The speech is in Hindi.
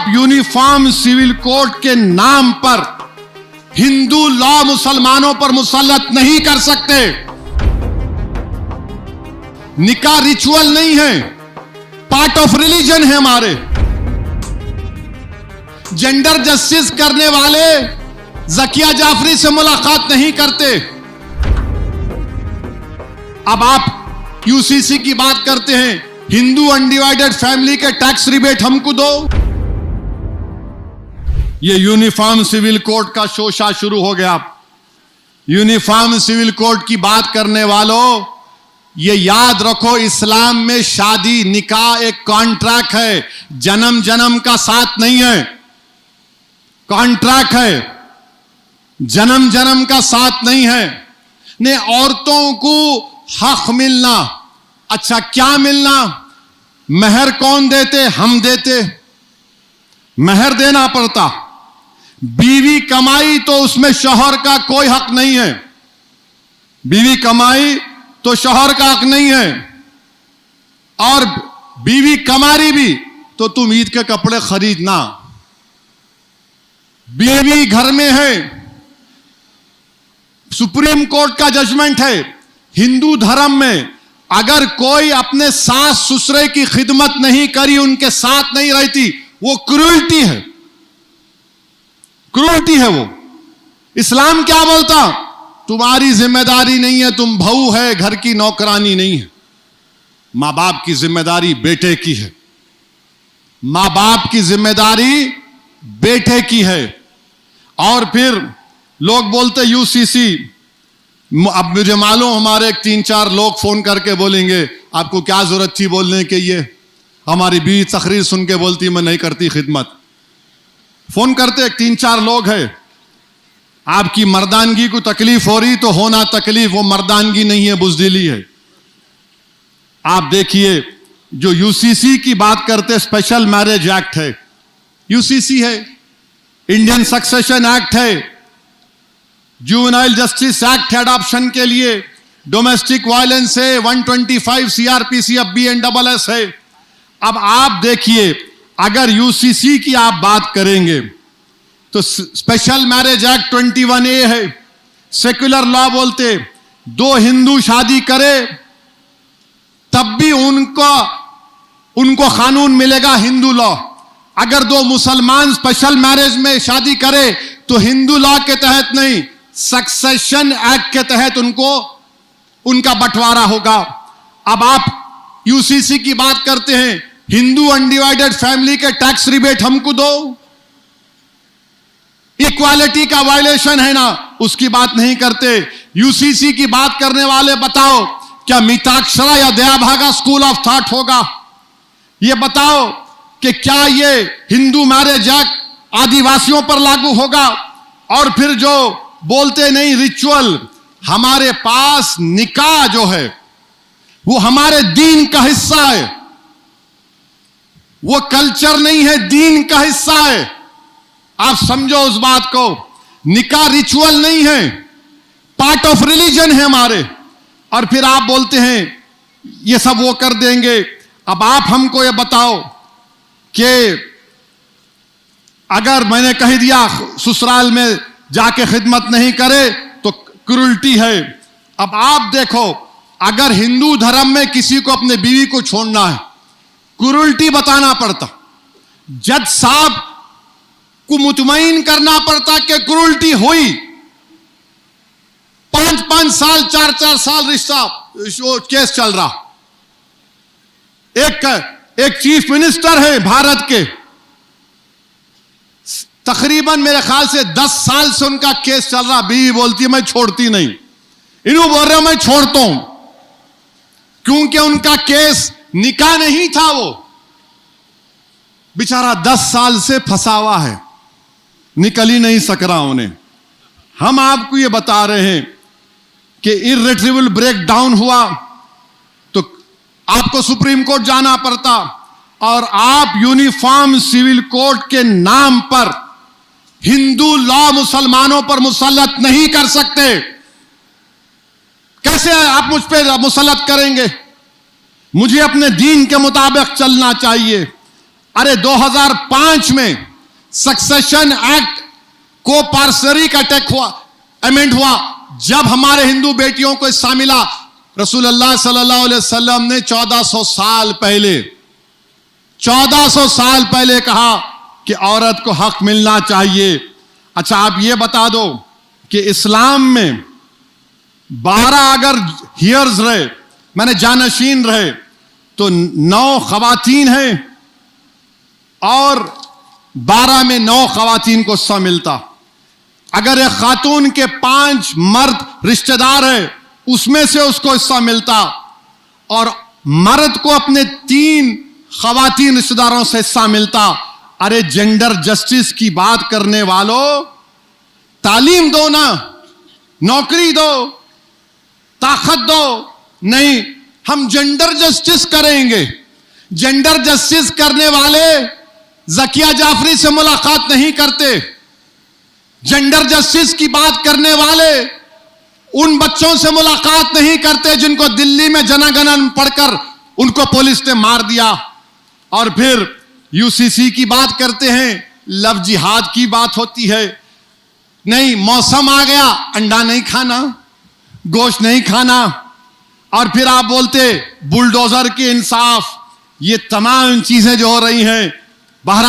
यूनिफॉर्म सिविल कोड के नाम पर हिंदू लॉ मुसलमानों पर मुसल्लत नहीं कर सकते। निकाह रिचुअल नहीं है, पार्ट ऑफ रिलीजन है हमारे। जेंडर जस्टिस करने वाले जकिया जाफरी से मुलाकात नहीं करते। अब आप यूसीसी की बात करते हैं, हिंदू अनडिवाइडेड फैमिली के टैक्स रिबेट हमको दो। ये यूनिफॉर्म सिविल कोड का शोशा शुरू हो गया। यूनिफॉर्म सिविल कोड की बात करने वालों, ये याद रखो, इस्लाम में शादी निकाह एक कॉन्ट्रैक्ट है, जन्म जन्म का साथ नहीं है। कॉन्ट्रैक्ट है, जन्म जन्म का साथ नहीं है। ने औरतों को हक मिलना, अच्छा क्या मिलना? महर कौन देते? हम देते। महर देना पड़ता। बीवी कमाई तो उसमें शौहर का कोई हक नहीं है। बीवी कमाई तो शौहर का हक नहीं है। और बीवी कमा रही भी तो तुम ईद के कपड़े खरीदना। बीवी घर में है, सुप्रीम कोर्ट का जजमेंट है, हिंदू धर्म में अगर कोई अपने सास ससुरे की खिदमत नहीं करी, उनके साथ नहीं रहती, वो क्रूरटी है। क्रूरटी है वो। इस्लाम क्या बोलता? तुम्हारी जिम्मेदारी नहीं है, तुम बहू है, घर की नौकरानी नहीं है। मां बाप की जिम्मेदारी बेटे की है। मां बाप की जिम्मेदारी बेटे की है। और फिर लोग बोलते यूसीसी, अब मुझे मालूम हमारे 3-4 लोग फोन करके बोलेंगे आपको क्या जरूरत थी बोलने के, ये हमारी बीवी तकरीर सुन के बोलती मैं नहीं करती खिदमत। फोन करते 3-4 लोग हैं। आपकी मर्दानगी को तकलीफ हो रही तो होना तकलीफ, वो मर्दानगी नहीं है, बुजदिली है। आप देखिए जो यूसीसी की बात करते, स्पेशल मैरिज एक्ट है, यूसीसी है, इंडियन सक्सेशन एक्ट है, जुवेनाइल जस्टिस एक्ट है अडॉप्शन के लिए, डोमेस्टिक वायलेंस है, 125 सीआरपीसी अब BNSS है। अब आप देखिए, अगर यूसीसी की आप बात करेंगे तो स्पेशल मैरिज एक्ट 21A है। सेक्युलर लॉ बोलते दो हिंदू शादी करे तब भी उनको कानून मिलेगा हिंदू लॉ। अगर दो मुसलमान स्पेशल मैरिज में शादी करे तो हिंदू लॉ के तहत नहीं, सक्सेशन एक्ट के तहत उनका बंटवारा होगा। अब आप यूसीसी की बात करते हैं, हिंदू अनडिवाइडेड फैमिली के टैक्स रिबेट हमको दो। इक्वालिटी का वायलेशन है ना, उसकी बात नहीं करते। यूसीसी की बात करने वाले बताओ क्या मिताक्षरा या दयाभागा स्कूल ऑफ थॉट होगा? ये बताओ कि क्या ये हिंदू मैरिज एक्ट आदिवासियों पर लागू होगा? और फिर जो बोलते नहीं रिचुअल, हमारे पास निकाह जो है वो हमारे दीन का हिस्सा है, वो कल्चर नहीं है, दीन का हिस्सा है। आप समझो उस बात को। निकाह रिचुअल नहीं है, पार्ट ऑफ रिलीजन है हमारे। और फिर आप बोलते हैं ये सब वो कर देंगे। अब आप हमको ये बताओ कि अगर मैंने कह दिया ससुराल में जाके खिदमत नहीं करे तो क्रूरटी है। अब आप देखो, अगर हिंदू धर्म में किसी को अपने बीवी को छोड़ना है, क्रूरटी बताना पड़ता, जज साहब को मुतमईन करना पड़ता कि क्रूरटी हुई। 5-5 साल 4-4 साल रिश्ता केस चल रहा। एक चीफ मिनिस्टर है भारत के, तकरीबन मेरे ख्याल से 10 साल से उनका केस चल रहा। बीवी बोलती है मैं छोड़ती नहीं, इन्हों बोल रहे मैं छोड़ता हूं, क्योंकि उनका केस निकाह नहीं था। वो बेचारा 10 साल से फंसा हुआ है, निकल ही नहीं सक रहा उन्हें। हम आपको ये बता रहे हैं कि इर्रिट्रीवेबल ब्रेकडाउन हुआ तो आपको सुप्रीम कोर्ट जाना पड़ता, और आप यूनिफॉर्म सिविल कोड के नाम पर हिंदू लॉ मुसलमानों पर मुसल्लत नहीं कर सकते। कैसे आप मुझ पे मुसल्लत करेंगे? मुझे अपने दीन के मुताबिक चलना चाहिए। अरे 2005 में सक्सेशन एक्ट को पारसरिक अटैक हुआ, अमेंड हुआ, जब हमारे हिंदू बेटियों को हिस्सा मिला। रसूलुल्लाह सल्लल्लाहु अलैहि वसल्लम ने 1400 साल पहले कहा कि औरत को हक मिलना चाहिए। अच्छा, आप ये बता दो कि इस्लाम में 12 अगर हियर्स रहे, माने जानशीन रहे, तो 9 खवातीन हैं और 12 में 9 खवातीन को हिस्सा मिलता। अगर एक खातून के 5 मर्द रिश्तेदार है, उसमें से उसको हिस्सा मिलता, और मर्द को अपने 3 खवातीन रिश्तेदारों से हिस्सा मिलता। अरे जेंडर जस्टिस की बात करने वालों, तालीम दो ना, नौकरी दो, ताकत दो। नहीं, हम जेंडर जस्टिस करेंगे। जेंडर जस्टिस करने वाले ज़किया जाफरी से मुलाकात नहीं करते। जेंडर जस्टिस की बात करने वाले उन बच्चों से मुलाकात नहीं करते जिनको दिल्ली में जनगणन पढ़कर उनको पुलिस ने मार दिया। और फिर यूसीसी की बात करते हैं, लव जिहाद की बात होती है। नहीं, मौसम आ गया, अंडा नहीं खाना, गोश्त नहीं खाना, और फिर आप बोलते बुलडोजर की इंसाफ। ये तमाम चीजें जो हो रही हैं, बहरहाल